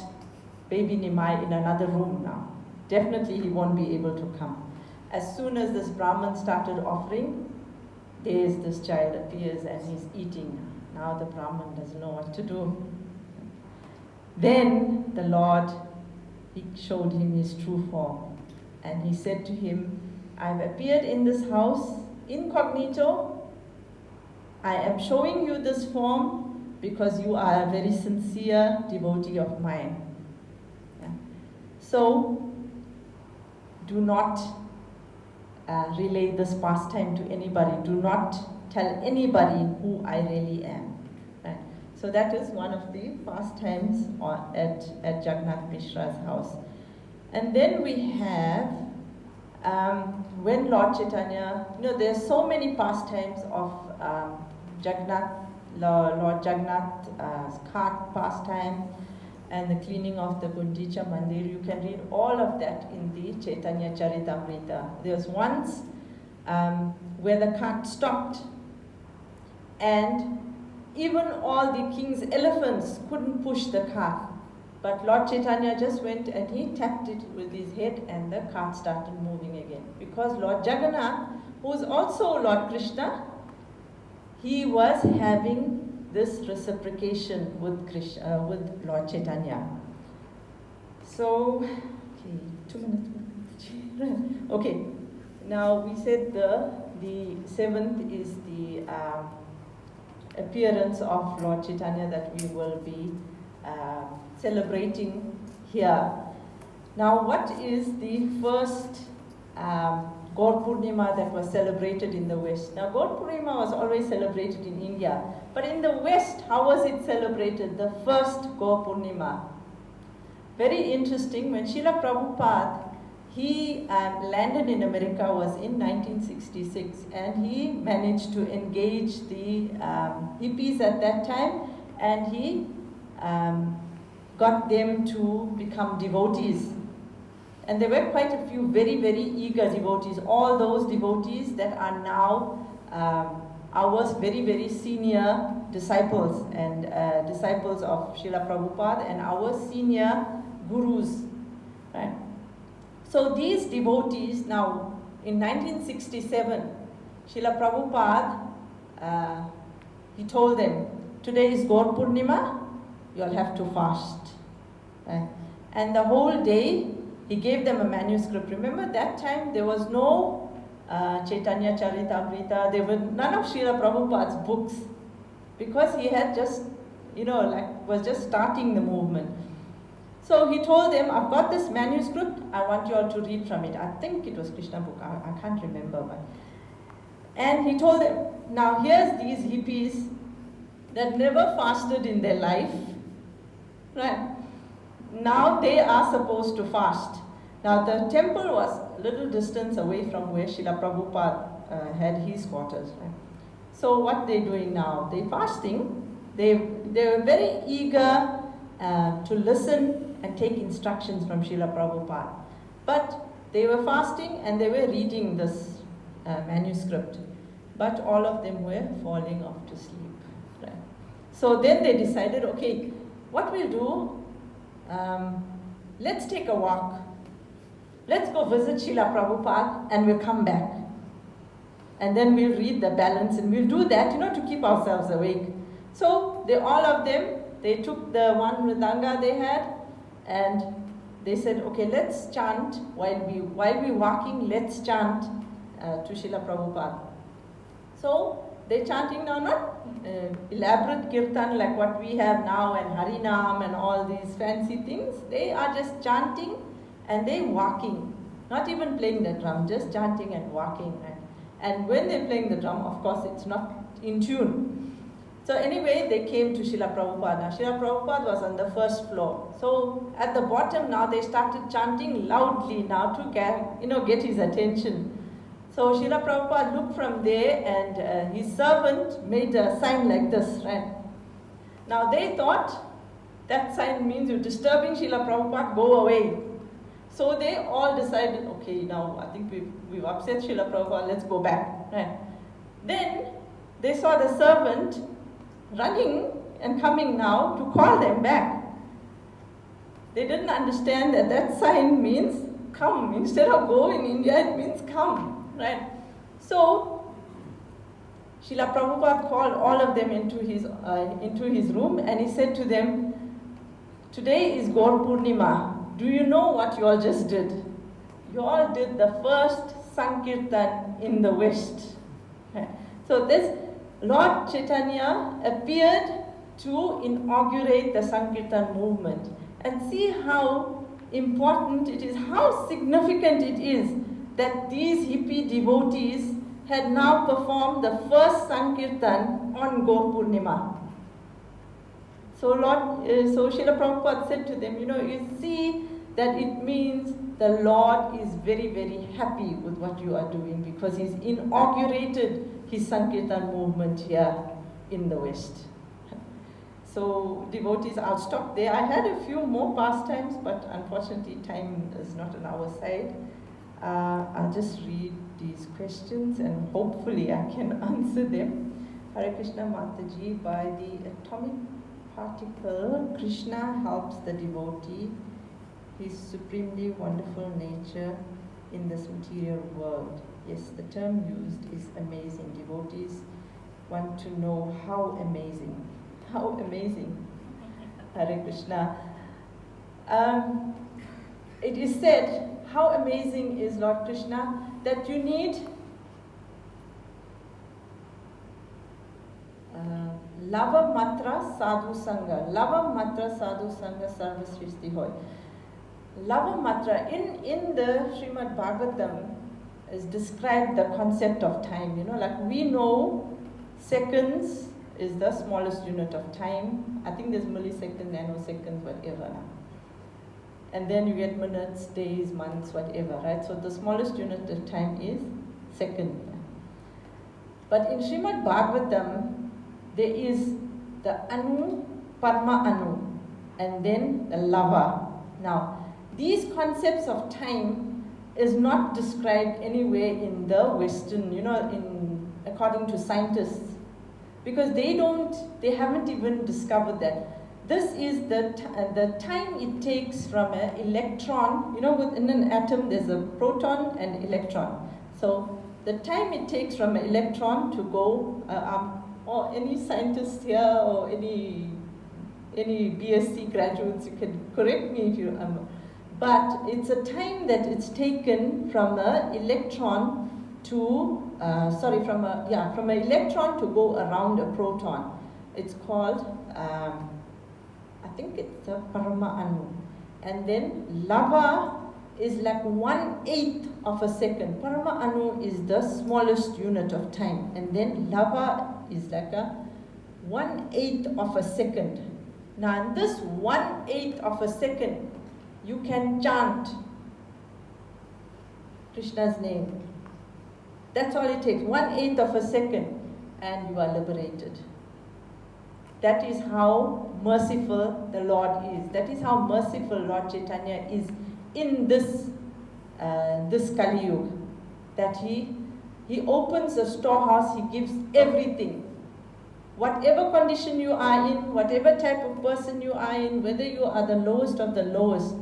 baby Nimai in another room now. Definitely he won't be able to come. As soon as this Brahmin started offering, there's this child appears and he's eating. Now the Brahmin doesn't know what to do. Then the Lord, he showed him his true form. And he said to him, I've appeared in this house incognito. I am showing you this form because you are a very sincere devotee of mine. Yeah. So, do not relay this pastime to anybody. Do not tell anybody who I really am. Right? So that is one of the pastimes at Jagannath Mishra's house. And then we have, when Lord Chaitanya, there are so many pastimes of Lord Jagannath's cart pastime, and the cleaning of the Gundicha Mandir. You can read all of that in the Chaitanya Charitamrita. There was once where the cart stopped, and even all the king's elephants couldn't push the cart. But Lord Chaitanya just went and he tapped it with his head, and the cart started moving again. Because Lord Jagannath, who is also Lord Krishna, he was having this reciprocation with Krishna, with Lord Chaitanya. So, okay, 2 minutes. Okay, now we said the seventh is the appearance of Lord Chaitanya that we will be celebrating here. Now, what is the first Gaur Purnima that was celebrated in the West? Now, Gaur Purnima was always celebrated in India, but in the West, how was it celebrated? The first Gaur Purnima. Very interesting, when Srila Prabhupada, he landed in America was in 1966, and he managed to engage the hippies at that time, and he got them to become devotees. And there were quite a few very, very eager devotees. All those devotees that are now our very, very senior disciples and disciples of Srila Prabhupada and our senior gurus. Right? So these devotees now, in 1967, Srila Prabhupada, he told them, today is Gaur Purnima, you'll have to fast. Right? And the whole day, he gave them a manuscript. Remember that time there was no Chaitanya Charitamrita. They were none of Srila Prabhupada's books, because he had just, was just starting the movement. So he told them, I've got this manuscript, I want you all to read from it. I think it was Krishna book, I can't remember. And he told them, now here's these hippies that never fasted in their life, right? Now they are supposed to fast. Now the temple was a little distance away from where Srila Prabhupada had his quarters, right? So what they're doing now, they're fasting. They were very eager to listen and take instructions from Srila Prabhupada. But they were fasting and they were reading this manuscript. But all of them were falling off to sleep. Right? So then they decided, okay, what we'll do, let's take a walk. Let's go visit Srila Prabhupada and we'll come back. And then we'll read the balance and we'll do that, to keep ourselves awake. So all of them, they took the one mridanga they had and they said, okay, let's chant while we're walking, let's chant to Srila Prabhupada. So they're chanting now, not elaborate kirtan like what we have now and Harinam and all these fancy things. They are just chanting and they're walking, not even playing the drum, just chanting and walking. And when they're playing the drum, of course, it's not in tune. So anyway, they came to Srila Prabhupada. Now, Srila Prabhupada was on the first floor. So at the bottom now, they started chanting loudly now to get his attention. So Srila Prabhupada looked from there and his servant made a sign like this, right? Now they thought that sign means you're disturbing Srila Prabhupada, go away. So they all decided, okay, now I think we've upset Srila Prabhupada, let's go back. Right? Then they saw the servant running and coming now to call them back. They didn't understand that sign means come. Instead of go in India, it means come. Right? So Srila Prabhupada called all of them into his room and he said to them, today is Gaura Purnima. Do you know what you all just did? You all did the first Sankirtan in the West. So this Lord Chaitanya appeared to inaugurate the Sankirtan movement. And see how important it is, how significant it is that these hippie devotees had now performed the first Sankirtan on Gaura Purnima. So Srila Prabhupada said to them, you see that it means the Lord is very, very happy with what you are doing because He's inaugurated His Sankirtan movement here in the West. So devotees, I'll stop there. I had a few more pastimes, but unfortunately time is not on our side. I'll just read these questions and hopefully I can answer them. Hare Krishna Mataji, by the atomic particle, Krishna helps the devotee, his supremely wonderful nature in this material world. Yes, the term used is amazing. Devotees want to know how amazing. How amazing. Hare Krishna. It is said, how amazing is Lord Krishna, that you need Lava Matra Sadhu Sangha. Lava Matra Sadhu Sangha Sarva Srishti Hoy. Lava Matra, in the Srimad Bhagavatam is described the concept of time. Like we know seconds is the smallest unit of time. I think there's milliseconds, nanoseconds, whatever. And then you get minutes, days, months, whatever, right? So the smallest unit of time is second. But in Srimad Bhagavatam, there is the Anu, Parma Anu, and then the Lava. Now, these concepts of time is not described anywhere in the Western, according to scientists, because they haven't even discovered that. This is the time it takes from an electron, within an atom there's a proton and electron. So the time it takes from an electron to go, or any scientists here or any BSc graduates, you can correct me if you but it's a time that it's taken from an electron from an electron to go around a proton. It's called, I think it's a Paramaanu. And then lava is like 1/8 of a second. Paramaanu is the smallest unit of time. And then lava is like a 1/8 of a second. Now in this 1/8 of a second, you can chant Krishna's name. That's all it takes, 1/8 of a second, and you are liberated. That is how merciful the Lord is. That is how merciful Lord Chaitanya is in this Kali Yuga. That he opens a storehouse, he gives everything. Whatever condition you are in, whatever type of person you are in, whether you are the lowest of the lowest,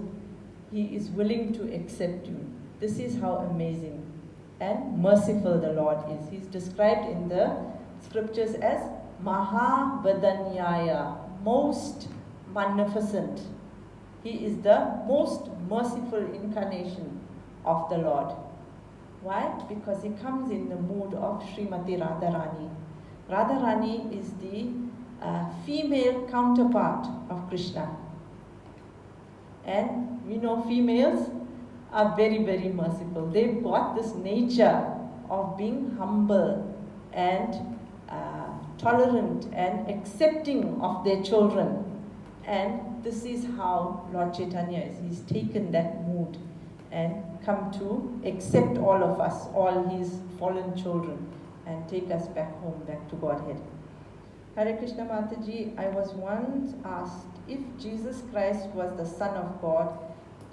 he is willing to accept you. This is how amazing and merciful the Lord is. He's described in the scriptures as Mahavadanyaya, most magnificent. He is the most merciful incarnation of the Lord. Why? Because he comes in the mood of Srimati Radharani. Radharani is the female counterpart of Krishna. And we know females are very, very merciful. They've got this nature of being humble and tolerant and accepting of their children. And this is how Lord Chaitanya is. He's taken that mood and come to accept all of us, all his fallen children, and take us back home, back to Godhead. Hare Krishna Mataji, I was once asked, if Jesus Christ was the Son of God,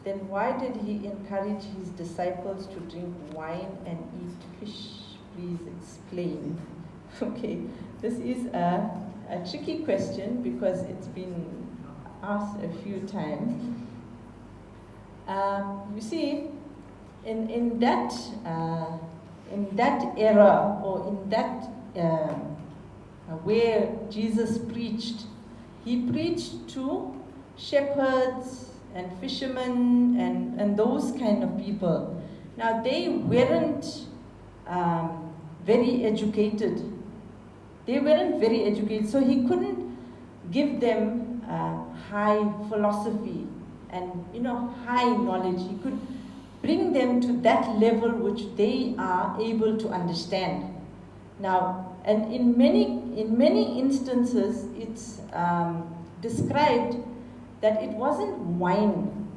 then why did he encourage his disciples to drink wine and eat fish? Please explain. Okay, this is a tricky question because it's been asked a few times. You see, in that era, or in that where Jesus preached, he preached to shepherds and fishermen and those kind of people. Now they weren't very educated. They weren't very educated, so he couldn't give them high philosophy and high knowledge. He could bring them to that level which they are able to understand. Now, and in many instances, it's described that it wasn't wine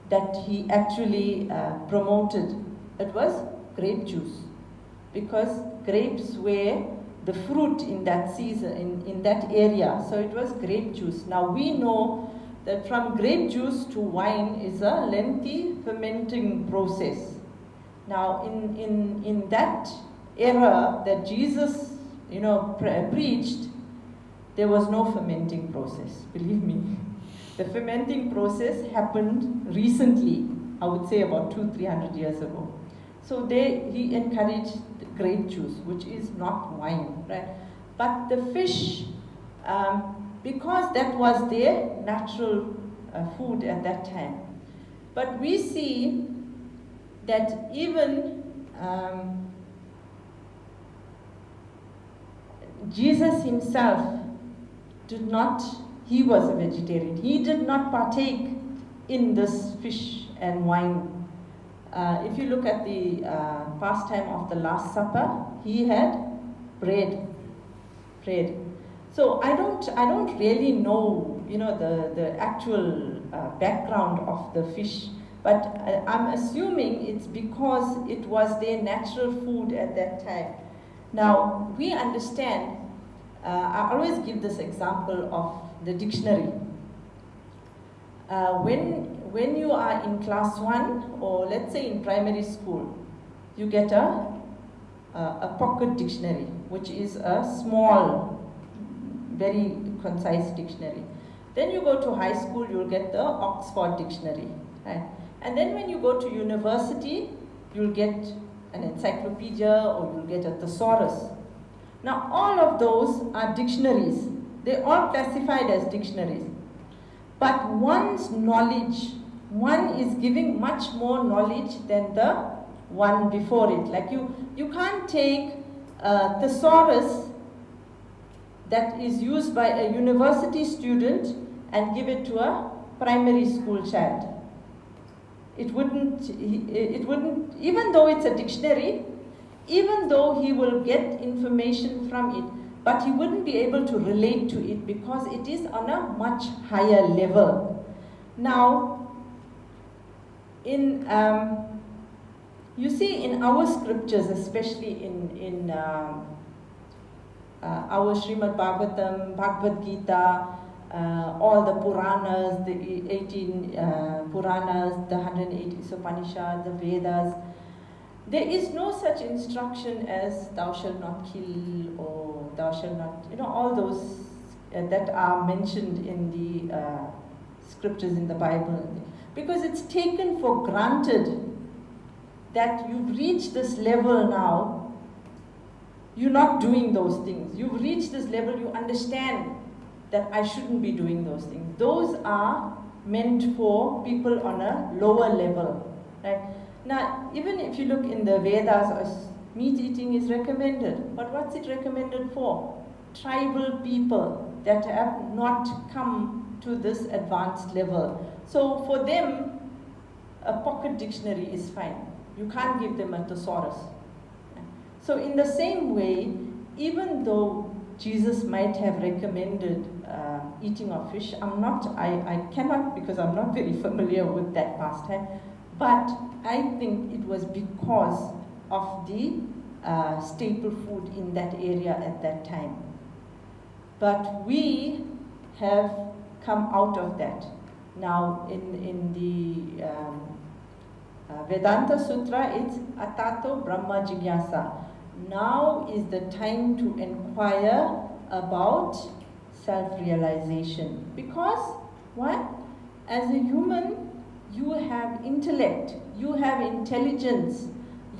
that he actually promoted. It was grape juice, because grapes were the fruit in that season, in that area. So it was grape juice. Now we know that from grape juice to wine is a lengthy fermenting process. Now in that era that Jesus preached, there was no fermenting process, believe me. The fermenting process happened recently, I would say about 200-300 years ago. So he encouraged grape juice, which is not wine, right? But the fish, because that was their natural food at that time. But we see that even Jesus himself he was a vegetarian. He did not partake in this fish and wine. If you look at the pastime of the Last Supper, he had bread. So I don't really know, the actual background of the fish, but I'm assuming it's because it was their natural food at that time. Now we understand. I always give this example of the dictionary. When you are in class 1, or let's say in primary school, you get a pocket dictionary, which is a small, very concise dictionary. Then you go to high school, you'll get the Oxford Dictionary. Right? And then when you go to university, you'll get an encyclopedia, or you'll get a thesaurus. Now all of those are dictionaries. They're all classified as dictionaries. But one's knowledge, one is giving much more knowledge than the one before it. Like you can't take a thesaurus that is used by a university student and give it to a primary school child. It wouldn't, even though it's a dictionary, even though he will get information from it, but he wouldn't be able to relate to it because it is on a much higher level. Now, you see in our scriptures, especially in our Srimad Bhagavatam, Bhagavad Gita, all the Puranas, the 18 Puranas, the 180 Upanishads, the Vedas, there is no such instruction as thou shalt not kill or thou shalt not, all those that are mentioned in the scriptures in the Bible. Because it's taken for granted that you've reached this level now, you're not doing those things. You've reached this level, you understand that I shouldn't be doing those things. Those are meant for people on a lower level. Right? Now, even if you look in the Vedas, meat eating is recommended. But what's it recommended for? Tribal people that have not come to this advanced level. So for them, a pocket dictionary is fine. You can't give them a thesaurus. So in the same way, even though Jesus might have recommended eating of fish, I cannot, because I'm not very familiar with that pastime, but I think it was because of the staple food in that area at that time. But we have come out of that. Now in the Vedanta Sutra, it's Atato Brahma Jigyasa. Now is the time to inquire about self-realization. Because, what? As a human, you have intellect, you have intelligence,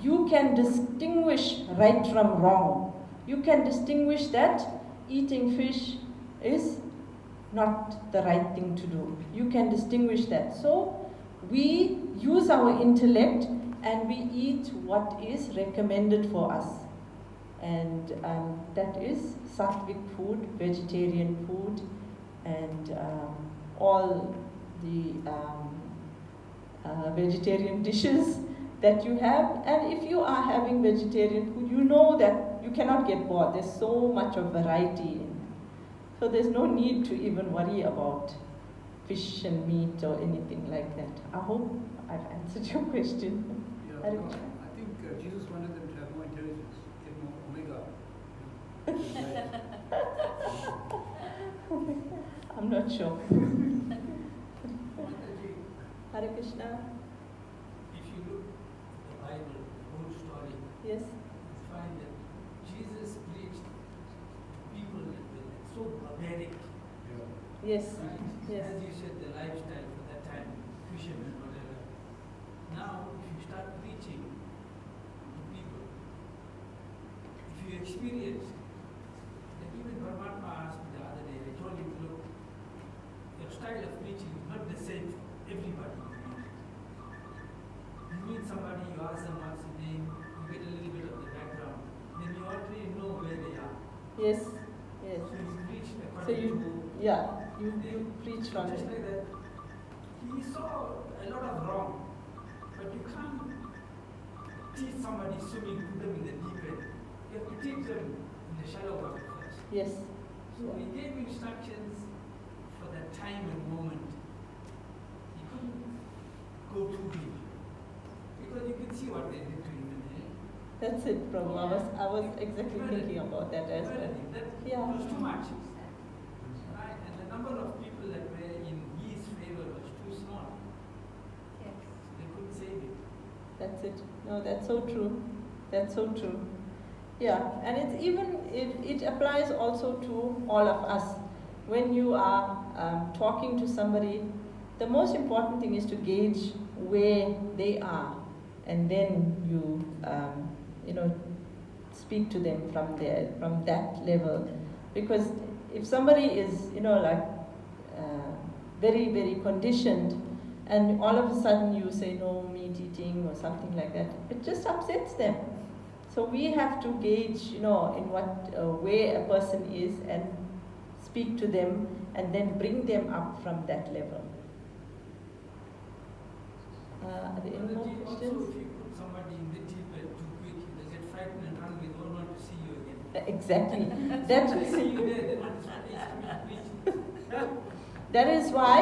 you can distinguish right from wrong. You can distinguish that eating fish is not the right thing to do. You can distinguish that. So we use our intellect and we eat what is recommended for us. And that is sattvic food, vegetarian food, and all the vegetarian dishes that you have. And if you are having vegetarian food, you know that you cannot get bored. There's so much of variety. So there's no need to even worry about fish and meat or anything like that. I hope I've answered your question. Yeah, no, I think Jesus wanted them to have more intelligence, get more omega. I'm not sure. Hare Krishna. If you look at the Bible, the whole story, Yes. you find that Jesus preached people with so barbaric. Yes. Yes. As you said, the lifestyle for that time, fishermen, whatever. Now, if you start preaching to people, if you experience, like even Paramatma asked me the other day, I told him, look, your style of preaching is not the same for everybody. You meet somebody, you ask them what's the name, you get a little bit of the background, then you already know where they are. Yes. Yes. So you preach So according to. you preach from just it. like that. He saw a lot of wrong, but you can't teach somebody swimming, put them in the deep end. You have to teach them in the shallow water first. Yes. So he gave instructions for that time and moment. He couldn't go too deep because you could see what they did to him in there. That's it, Prabhu. I was exactly thinking about that as well. That Yeah. was too much. Right? And the number of people that were in his favor was too small. Yes. They couldn't save him. That's it. No, that's so true. That's so true. Yeah, and it's even it applies also to all of us. When you are talking to somebody, the most important thing is to gauge where they are, and then you speak to them from that level. Because if somebody is very, very conditioned, and all of a sudden you say no meat eating or something like that, it just upsets them. So we have to gauge, in what way a person is and speak to them and then bring them up from that level. Are there any more questions? Also, if you put somebody in the deep end too quick, they get frightened and run away. They don't want to see you again. Exactly. They see you there, they want to start preaching. That is why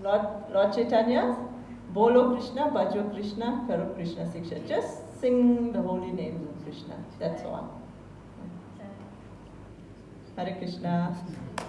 Lord Chaitanya, Bolo Krishna, Bhajo Krishna, Karo Krishna Siksha. Just sing the holy names of Krishna. That's all. Hare Krishna. Thank